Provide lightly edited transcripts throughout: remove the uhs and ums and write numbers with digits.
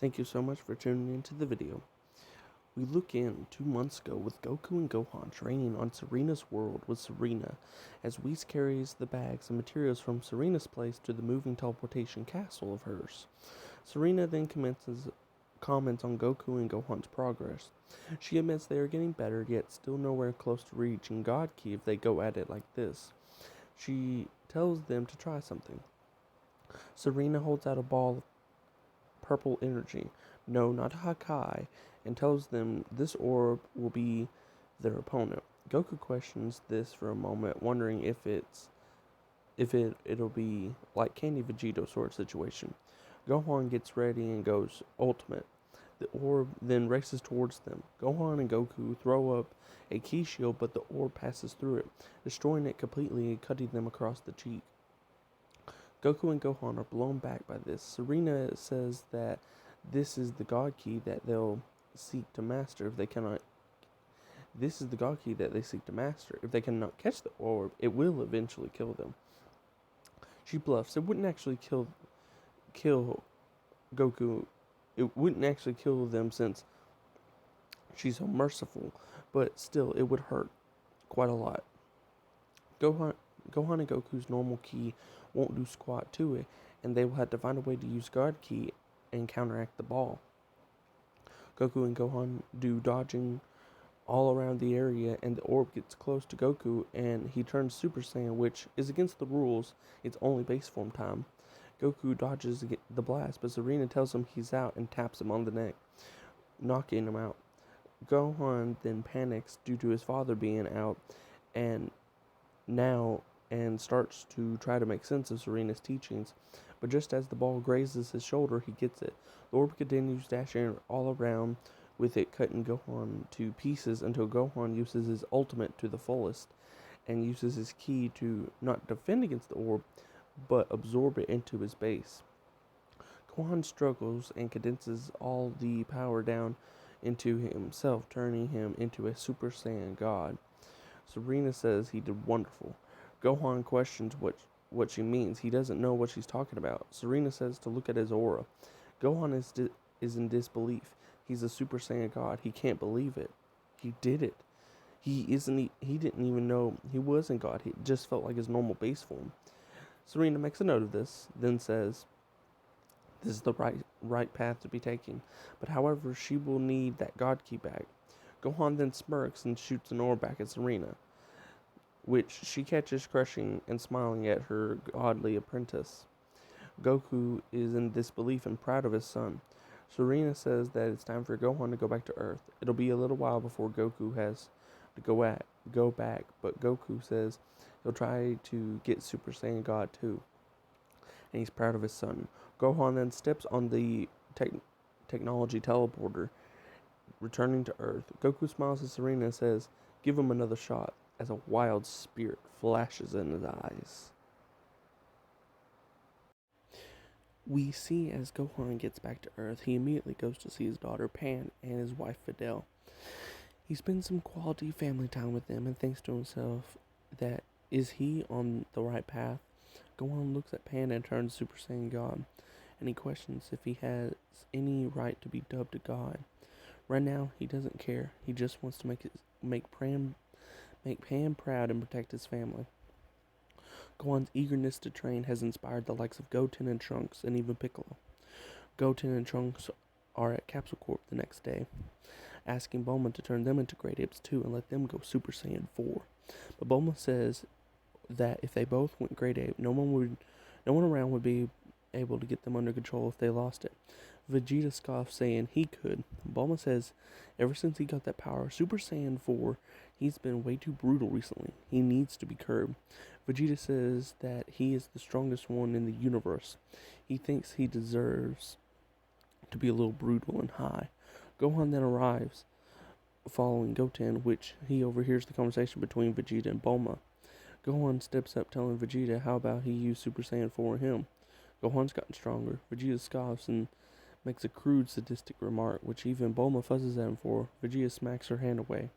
Thank you so much for tuning into the video. We look in 2 months ago with Goku and Gohan training on Serena's world with Serena as Whis carries the bags and materials from Serena's place to the moving teleportation castle of hers. Serena then comments on Goku and Gohan's progress. She admits they are getting better, yet still nowhere close to reaching God Ki if they go at it like this. She tells them to try something. Serena holds out a ball of purple energy, no, not Hakai, and tells them this orb will be their opponent. Goku questions this for a moment, wondering if it'll be like Candy Vegito sort of situation. Gohan gets ready and goes ultimate. The orb then races towards them. Gohan and Goku throw up a ki shield, but the orb passes through it, destroying it completely and cutting them across the cheek. Goku and Gohan are blown back by this. Serena says that this is the God Ki that they'll seek to master if they cannot. This is the God Ki that they seek to master. If they cannot catch the orb, it will eventually kill them. She bluffs. It wouldn't actually kill Goku. It wouldn't actually kill them since she's so merciful, but still, it would hurt quite a lot. Gohan and Goku's normal ki won't do squat to it, and they will have to find a way to use God Ki and counteract the ball. Goku and Gohan do dodging all around the area, and the orb gets close to Goku, and he turns Super Saiyan, which is against the rules. It's only base form time. Goku dodges the blast, but Serena tells him he's out and taps him on the neck, knocking him out. Gohan then panics due to his father being out, and starts to try to make sense of Serena's teachings, but just as the ball grazes his shoulder, he gets it. The orb continues dashing all around, with it cutting Gohan to pieces until Gohan uses his ultimate to the fullest, and uses his ki to not defend against the orb, but absorb it into his base. Gohan struggles and condenses all the power down into himself, turning him into a Super Saiyan God. Serena says he did wonderful. Gohan questions what she means. He doesn't know what she's talking about. Serena says to look at his aura. Gohan is in disbelief. He's a Super Saiyan God. He can't believe it. He did it. He didn't even know he wasn't God. He just felt like his normal base form. Serena makes a note of this, then says this is the right path to be taking. But however, she will need that God Ki back. Gohan then smirks and shoots an orb back at Serena, which she catches, crushing and smiling at her godly apprentice. Goku is in disbelief and proud of his son. Serena says that it's time for Gohan to go back to Earth. It'll be a little while before Goku has to go back, but Goku says he'll try to get Super Saiyan God too, and he's proud of his son. Gohan then steps on the technology teleporter, returning to Earth. Goku smiles at Serena and says, "Give him another shot," as a wild spirit flashes in his eyes. We see as Gohan gets back to Earth, he immediately goes to see his daughter Pan and his wife Fidel. He spends some quality family time with them and thinks to himself that is he on the right path? Gohan looks at Pan and turns Super Saiyan God, and he questions if he has any right to be dubbed a god. Right now, he doesn't care. He just wants to make Pan proud and protect his family. Gohan's eagerness to train has inspired the likes of Goten and Trunks, and even Piccolo. Goten and Trunks are at Capsule Corp the next day, asking Bulma to turn them into Great Apes too and let them go Super Saiyan 4. But Bulma says that if they both went Great Ape, no one around would be able to get them under control if they lost it. Vegeta scoffs, saying he could. Bulma says ever since he got that power, Super Saiyan 4, he's been way too brutal recently. He needs to be curbed. Vegeta says that he is the strongest one in the universe. He thinks he deserves to be a little brutal and high. Gohan then arrives, following Goten, which he overhears the conversation between Vegeta and Bulma. Gohan steps up, telling Vegeta how about he use Super Saiyan 4 on him. Gohan's gotten stronger. Vegeta scoffs and makes a crude, sadistic remark, which even Bulma fuzzes at him for. Vegeta smacks her hand away.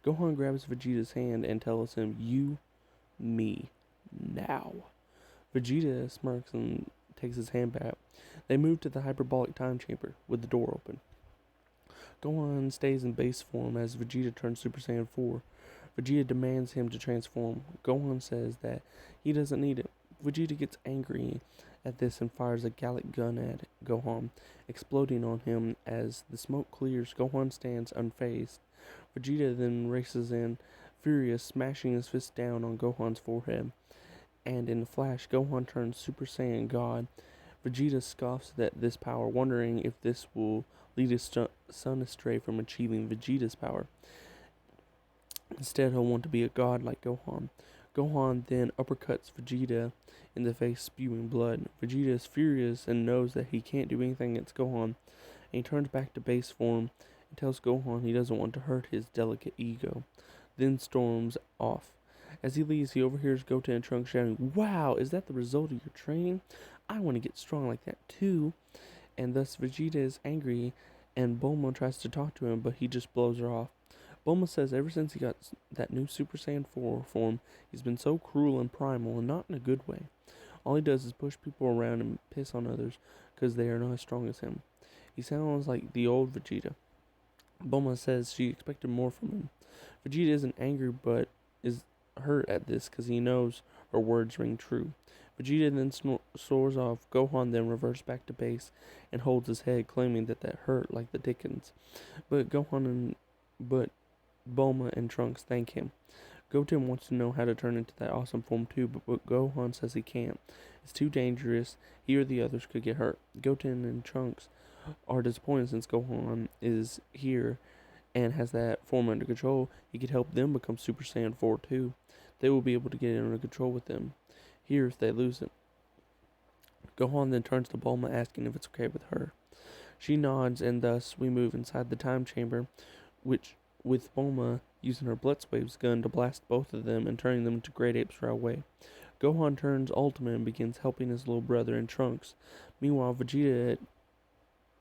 Gohan grabs Vegeta's hand and tells him, "You, me, now." Vegeta smirks and takes his hand back. They move to the hyperbolic time chamber with the door open. Gohan stays in base form as Vegeta turns Super Saiyan 4. Vegeta demands him to transform. Gohan says that he doesn't need it. Vegeta gets angry at this and fires a Gallic gun at Gohan, exploding on him. As the smoke clears, Gohan stands unfazed. Vegeta then races in, furious, smashing his fist down on Gohan's forehead. And in a flash, Gohan turns Super Saiyan God. Vegeta scoffs at this power, wondering if this will lead his son astray from achieving Vegeta's power. Instead, he'll want to be a god like Gohan. Gohan then uppercuts Vegeta in the face, spewing blood. Vegeta is furious and knows that he can't do anything against Gohan, and he turns back to base form and tells Gohan he doesn't want to hurt his delicate ego, then storms off. As he leaves, he overhears Goten and Trunks shouting, "Wow, is that the result of your training? I want to get strong like that too." And thus Vegeta is angry, and Bulma tries to talk to him, but he just blows her off. Bulma says ever since he got that new Super Saiyan 4 form, he's been so cruel and primal, and not in a good way. All he does is push people around and piss on others, because they are not as strong as him. He sounds like the old Vegeta. Bulma says she expected more from him. Vegeta isn't angry, but is hurt at this, because he knows her words ring true. Vegeta then soars off. Gohan then reverts back to base and holds his head, claiming that hurt like the Dickens. But Bulma and Trunks thank him. Goten wants to know how to turn into that awesome form too, but Gohan says he can't. It's too dangerous. He or the others could get hurt. Goten and Trunks are disappointed since Gohan is here and has that form under control. He could help them become Super Saiyan 4 too. They will be able to get it under control with them here if they lose it. Gohan then turns to Bulma, asking if it's okay with her. She nods, and thus we move inside the time chamber, which with Bulma using her Blitzwave's gun to blast both of them and turning them into great apes right away. Gohan turns Ultimate and begins helping his little brother in Trunks. Meanwhile, Vegeta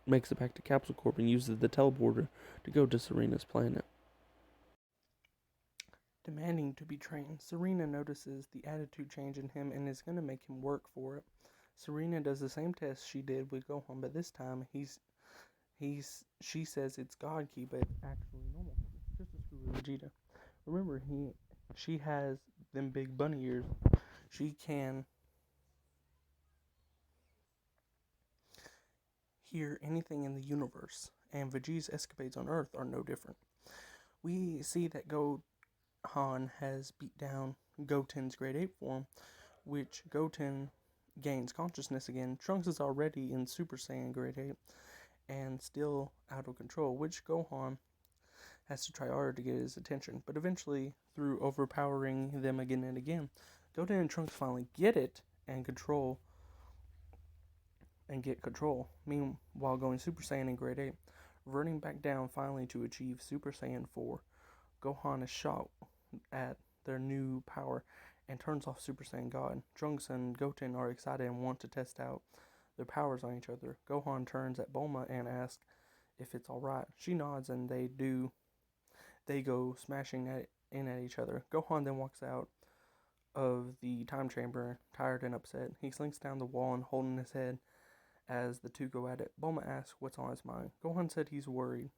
makes it back to Capsule Corp and uses the teleporter to go to Serena's planet. Demanding to be trained, Serena notices the attitude change in him and is going to make him work for it. Serena does the same test she did with Gohan, but this time she says it's God Ki, but actually normal Ki, just to screw with Vegeta. Remember, she has them big bunny ears. She can hear anything in the universe, and Vegeta's escapades on Earth are no different. We see that Gohan has beat down Goten's Great Ape form, which Goten gains consciousness again. Trunks is already in Super Saiyan Great Ape and still out of control, which Gohan has to try harder to get his attention. But eventually, through overpowering them again and again, Goten and Trunks finally get it and get control. Meanwhile, going Super Saiyan in Great Ape, reverting back down finally to achieve Super Saiyan 4. Gohan is shocked at their new power and turns off Super Saiyan God. Trunks and Goten are excited and want to test out their powers on each other. Gohan turns at Bulma and asks if it's alright. She nods and they do. They go smashing in at each other. Gohan then walks out of the time chamber, tired and upset. He slinks down the wall and holding his head as the two go at it. Bulma asks what's on his mind. Gohan said he's worried.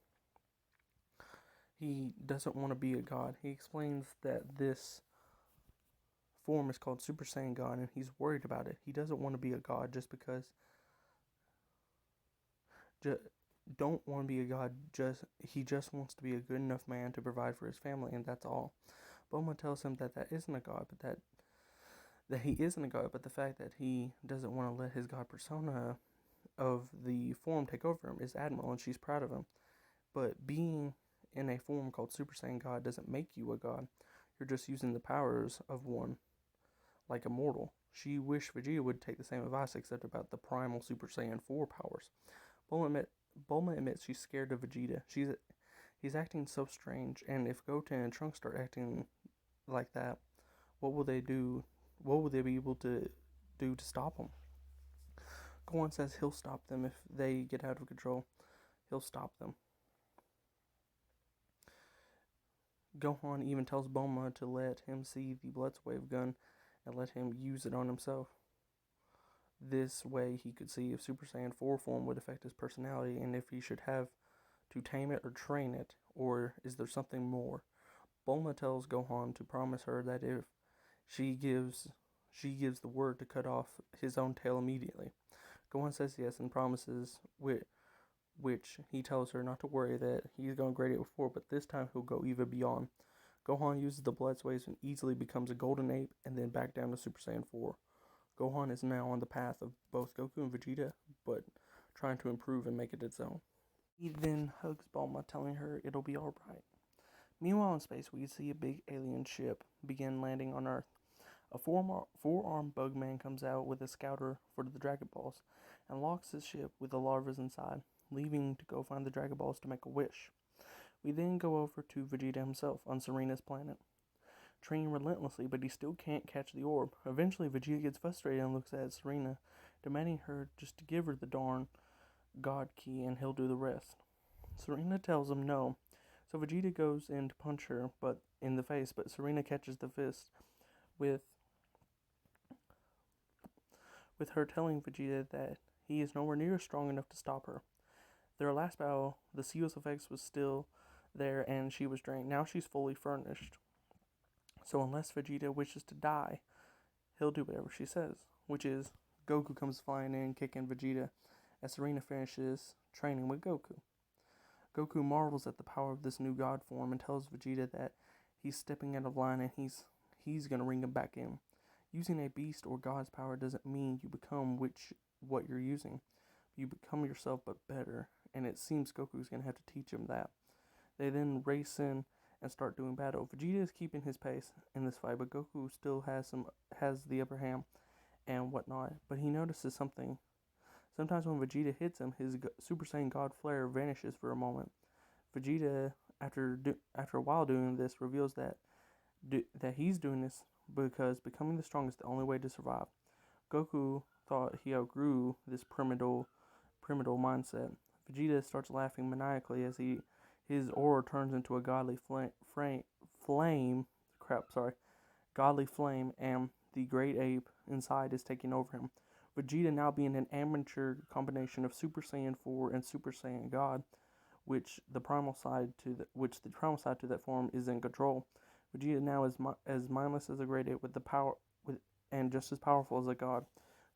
He doesn't want to be a god. He explains that this form is called Super Saiyan God and he's worried about it. He doesn't want to be a god just because don't want to be a god, he just wants to be a good enough man to provide for his family, and that's all. Bulma tells him that isn't a god, but that he isn't a god, but the fact that he doesn't want to let his god persona of the form take over him is admirable, and she's proud of him. But being in a form called Super Saiyan God doesn't make you a god. You're just using the powers of one, like a mortal. She wished Vegeta would take the same advice, except about the primal Super Saiyan 4 powers. Bulma admits she's scared of Vegeta. He's acting so strange, and if Goten and Trunks start acting like that, what will they do? What will they be able to do to stop them? Gohan says he'll stop them if they get out of control. He'll stop them. Gohan even tells Bulma to let him see the Blitzwave gun and let him use it on himself. This way he could see if Super Saiyan 4 form would affect his personality and if he should have to tame it or train it, or is there something more? Bulma tells Gohan to promise her that if she gives the word to cut off his own tail immediately. Gohan says yes and promises, which he tells her not to worry that he's gone great it before, but this time he'll go even beyond. Gohan uses the Blood Waves and easily becomes a Golden Ape and then back down to Super Saiyan 4. Gohan is now on the path of both Goku and Vegeta, but trying to improve and make it its own. He then hugs Bulma, telling her it'll be alright. Meanwhile in space, we see a big alien ship begin landing on Earth. A four-armed bug man comes out with a scouter for the Dragon Balls and locks his ship with the larvas inside, leaving to go find the Dragon Balls to make a wish. We then go over to Vegeta himself on Serena's planet, training relentlessly, but he still can't catch the orb. Eventually, Vegeta gets frustrated and looks at Serena, demanding her just to give her the darn God Key and he'll do the rest. Serena tells him no, so Vegeta goes in to punch her in the face, but Serena catches the fist with her telling Vegeta that he is nowhere near strong enough to stop her. Their last battle, the Seals effects was still there and she was drained. Now she's fully furnished. So unless Vegeta wishes to die, he'll do whatever she says, which is Goku comes flying in, kicking Vegeta as Serena finishes training with Goku. Goku marvels at the power of this new god form and tells Vegeta that he's stepping out of line and he's going to ring him back in. Using a beast or god's power doesn't mean you become what you're using. You become yourself but better, and it seems Goku's going to have to teach him that. They then race in and start doing battle. Vegeta is keeping his pace in this fight, but Goku still has the upper hand and whatnot. But he notices something. Sometimes when Vegeta hits him, his Super Saiyan God flare vanishes for a moment. Vegeta, after a while doing this, reveals that he's doing this because becoming the strongest is the only way to survive. Goku thought he outgrew this primitive mindset. Vegeta starts laughing maniacally as his aura turns into a godly flame, and the great ape inside is taking over him. Vegeta now being an amateur combination of Super Saiyan 4 and Super Saiyan God, which the primal side to that form is in control. Vegeta now is as mindless as a great ape and just as powerful as a god.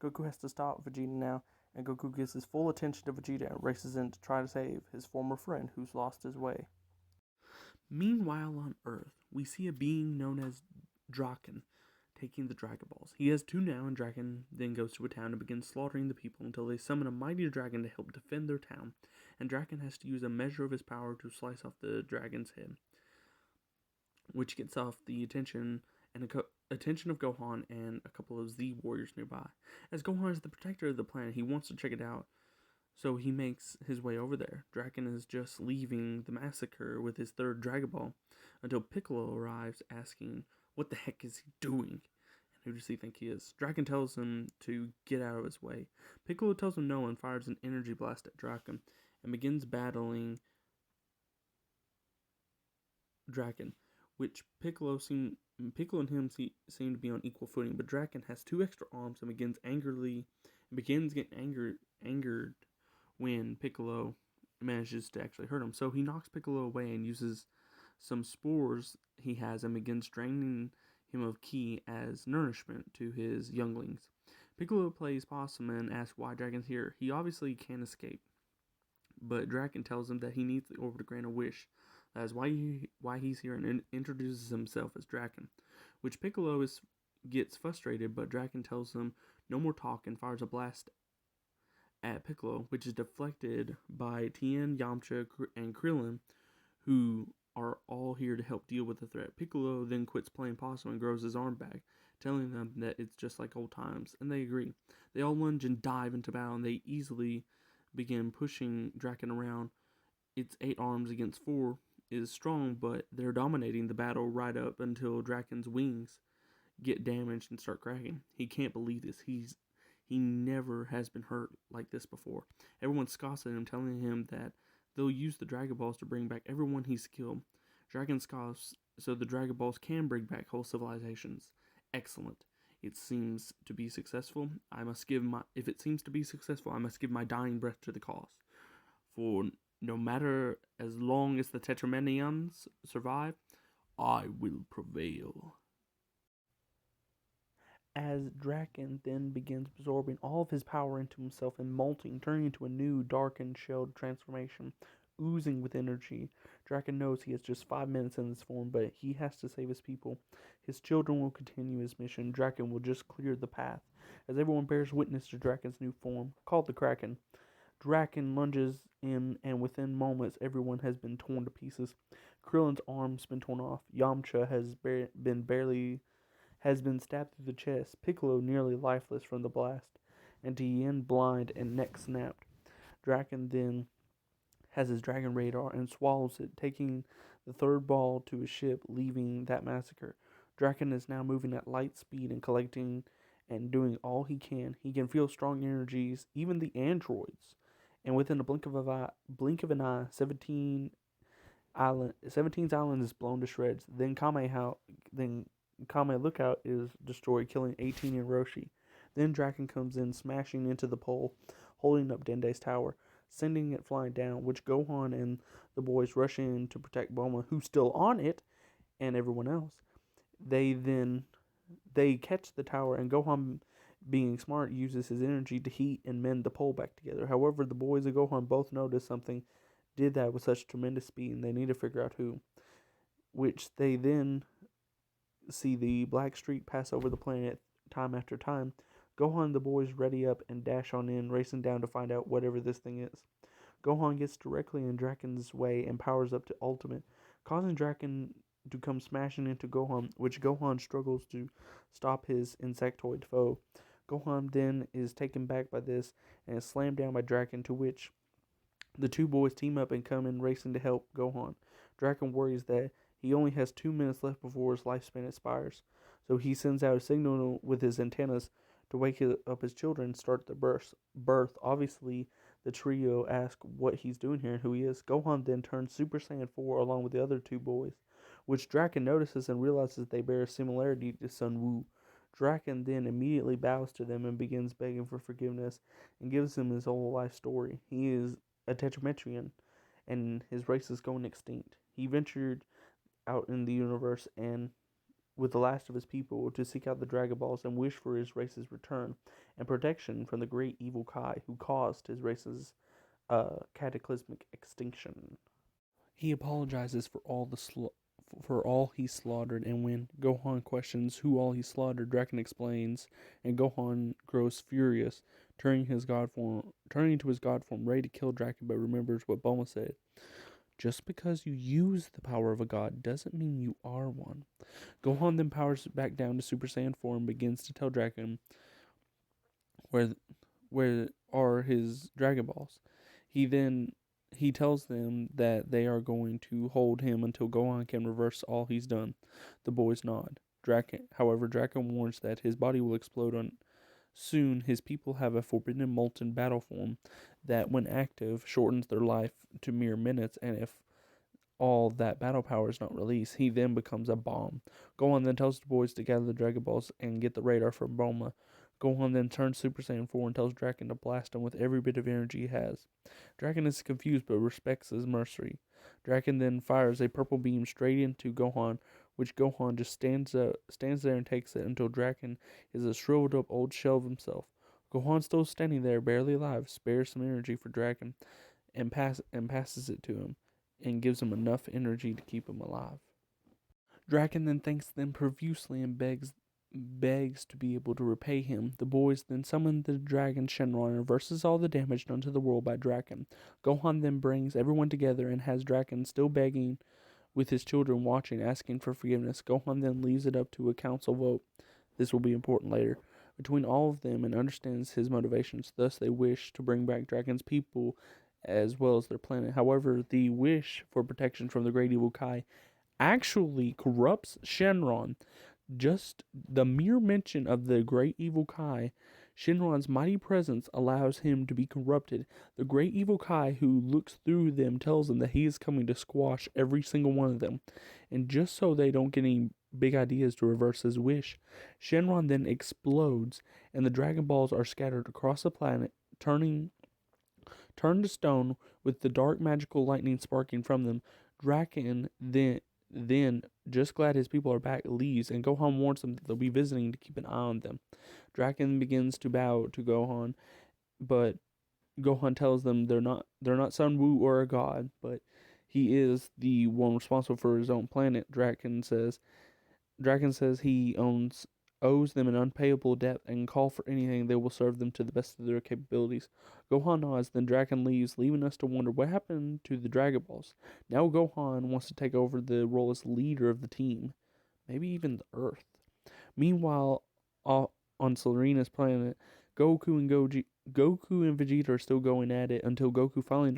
Goku has to stop Vegeta now, and Goku gives his full attention to Vegeta and races in to try to save his former friend who's lost his way. Meanwhile on Earth, we see a being known as Draken taking the Dragon Balls. He has two now, and Draken then goes to a town and begins slaughtering the people until they summon a mighty dragon to help defend their town, and Draken has to use a measure of his power to slice off the dragon's head, which gets off the attention of Gohan and a couple of Z warriors nearby. As Gohan is the protector of the planet, he wants to check it out, so he makes his way over there. Draken is just leaving the massacre with his third Dragon Ball until Piccolo arrives asking, what the heck is he doing? And who does he think he is? Draken tells him to get out of his way. Piccolo tells him no and fires an energy blast at Draken and begins battling Draken, which Piccolo and him seem to be on equal footing, but Draken has two extra arms and begins getting angered when Piccolo manages to actually hurt him. So he knocks Piccolo away and uses some spores he has and begins draining him of ki as nourishment to his younglings. Piccolo plays possum and asks why Draken's here. He obviously can't escape, but Draken tells him that he needs the orb to grant a wish. That is why he's here, and introduces himself as Draken, which Piccolo gets frustrated, but Draken tells him no more talk and fires a blast at Piccolo, which is deflected by Tien, Yamcha, and Krillin, who are all here to help deal with the threat. Piccolo then quits playing possum and grows his arm back, telling them that it's just like old times, and they agree. They all lunge and dive into battle, and they easily begin pushing Draken around. Its 8 arms against 4 is strong, but they're dominating the battle right up until Draken's wings get damaged and start cracking. He can't believe this. He never has been hurt like this before. Everyone scoffs at him, telling him that they'll use the Dragon Balls to bring back everyone he's killed. Draken scoffs, so the Dragon Balls can bring back whole civilizations. Excellent. it seems to be successful, if it seems to be successful, I must give my dying breath to the cause. For no matter as long as the Tetramenians survive, I will prevail. As Draken then begins absorbing all of his power into himself and molting, turning into a new darkened shelled transformation, oozing with energy, Draken knows he has just 5 minutes in this form, but he has to save his people. His children will continue his mission. Draken will just clear the path, as everyone bears witness to Draken's new form, called the Kraken. Draken lunges in, and within moments, everyone has been torn to pieces. Krillin's arm's been torn off. Yamcha has been stabbed through the chest. Piccolo nearly lifeless from the blast, and Tien blind and neck snapped. Draken then has his dragon radar and swallows it, taking the third ball to his ship, leaving that massacre. Draken is now moving at light speed and collecting and doing all he can. He can feel strong energies, even the androids. And within a blink of an eye, 17's island is blown to shreds. Then Kame Lookout is destroyed, killing 18 in Roshi. Then Draken comes in, smashing into the pole, holding up Dende's tower, sending it flying down, which Gohan and the boys rush in to protect Bulma, who's still on it, and everyone else. They catch the tower, and Gohan, being smart, uses his energy to heat and mend the pole back together. However, the boys and Gohan both notice something did that with such tremendous speed, and they need to figure out who. Which they then see the black streak pass over the planet time after time. Gohan and the boys ready up and dash on in, racing down to find out whatever this thing is. Gohan gets directly in Draken's way and powers up to ultimate, causing Draken to come smashing into Gohan, which Gohan struggles to stop his insectoid foe. Gohan then is taken back by this and is slammed down by Draken, to which the two boys team up and come in racing to help Gohan. Draken worries that he only has 2 minutes left before his lifespan expires, so he sends out a signal with his antennas to wake up his children and start the birth. Obviously, the trio ask what he's doing here and who he is. Gohan then turns Super Saiyan 4 along with the other two boys, which Draken notices and realizes they bear a similarity to Sun Wu. Draken then immediately bows to them and begins begging for forgiveness and gives them his whole life story. He is a Tetrametrian, and his race is going extinct. He ventured out in the universe and with the last of his people to seek out the Dragon Balls and wish for his race's return and protection from the great evil Kai who caused his race's cataclysmic extinction. He apologizes for all he slaughtered, and when Gohan questions who all he slaughtered, Draken explains, and Gohan grows furious, turning to his god form, ready to kill Draken, but remembers what Bulma said. Just because you use the power of a god doesn't mean you are one. Gohan then powers back down to Super Saiyan 4 and begins to tell Draken where are his Dragon Balls. He tells them that they are going to hold him until Gohan can reverse all he's done. The boys nod. However, Draken warns that his body will explode on soon. His people have a forbidden molten battle form that, when active, shortens their life to mere minutes, and if all that battle power is not released, he then becomes a bomb. Gohan then tells the boys to gather the Dragon Balls and get the radar from Bulma. Gohan then turns Super Saiyan 4 and tells Draken to blast him with every bit of energy he has. Draken is confused but respects his mercy. Draken then fires a purple beam straight into Gohan, which Gohan just stands there and takes it until Draken is a shriveled up old shell of himself. Gohan, still standing there, barely alive, spares some energy for Draken and passes it to him and gives him enough energy to keep him alive. Draken then thanks them profusely and begs to be able to repay him. The boys then summon the dragon Shenron and reverses all the damage done to the world by Draken. Gohan then brings everyone together and has Draken still begging with his children watching, asking for forgiveness. Gohan then leaves it up to a council vote. This will be important later. Between all of them and understands his motivations. Thus they wish to bring back Draken's people as well as their planet. However, the wish for protection from the great evil Kai actually corrupts Shenron. Just the mere mention of the great evil Kai, Shenron's mighty presence, allows him to be corrupted. The great evil Kai, who looks through them, tells them that he is coming to squash every single one of them. And just so they don't get any big ideas to reverse his wish. Shenron then explodes, and the Dragon Balls are scattered across the planet, turned to stone with the dark magical lightning sparking from them. Draken then, just glad his people are back, leaves, and Gohan warns them that they'll be visiting to keep an eye on them. Draken begins to bow to Gohan, but Gohan tells them they're not Sun Wu or a god, but he is the one responsible for his own planet. Draken says he owes them an unpayable debt and call for anything they will serve them to the best of their capabilities. Gohan nods, then Draken leaves, leaving us to wonder what happened to the Dragon Balls. Now Gohan wants to take over the role as leader of the team, maybe even the Earth. Meanwhile, on Serena's planet, Goku and Vegeta are still going at it until Goku finally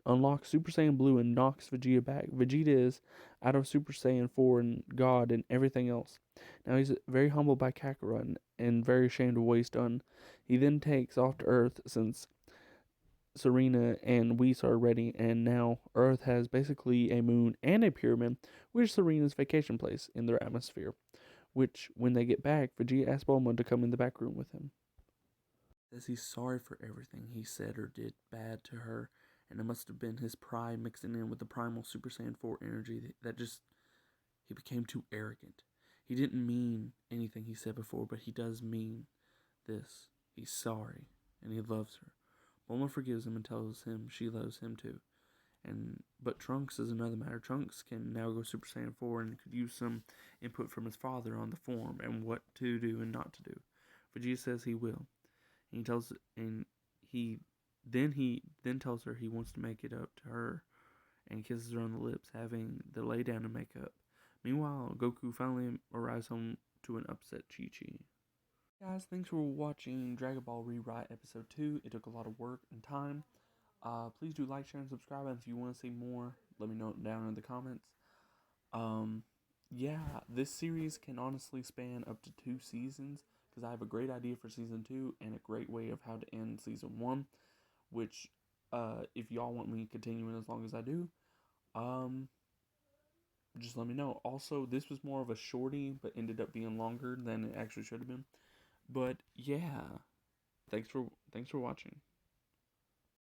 unlocks Super Saiyan Blue and knocks Vegeta back. Vegeta is out of Super Saiyan 4 and God and everything else. Now he's very humbled by Kakarot and very ashamed of what he's done. He then takes off to Earth since Serena and Whis are ready, and now Earth has basically a moon and a pyramid, which is Serena's vacation place in their atmosphere. Which, when they get back, Vegeta asks Bulma to come in the back room with him. Says he's sorry for everything he said or did bad to her, and it must have been his pride mixing in with the primal Super Saiyan 4 energy that just, he became too arrogant. He didn't mean anything he said before, but he does mean this. He's sorry, and he loves her. Bulma forgives him and tells him she loves him too. But Trunks is another matter. Trunks can now go Super Saiyan 4 and could use some input from his father on the form and what to do and not to do. Vegeta says he will. And he tells her he wants to make it up to her and kisses her on the lips, having the lay down and make up. Meanwhile, Goku finally arrives home to an upset Chi-Chi. Guys, thanks for watching Dragon Ball Rewrite Episode 2. It took a lot of work and time. Please do like, share, and subscribe. And if you want to see more, let me know down in the comments. Yeah, this series can honestly span up to 2 seasons, because I have a great idea for Season 2 and a great way of how to end Season 1, which, if y'all want me continuing as long as I do, just let me know. Also, this was more of a shorty, but ended up being longer than it actually should have been. But, yeah, thanks for watching.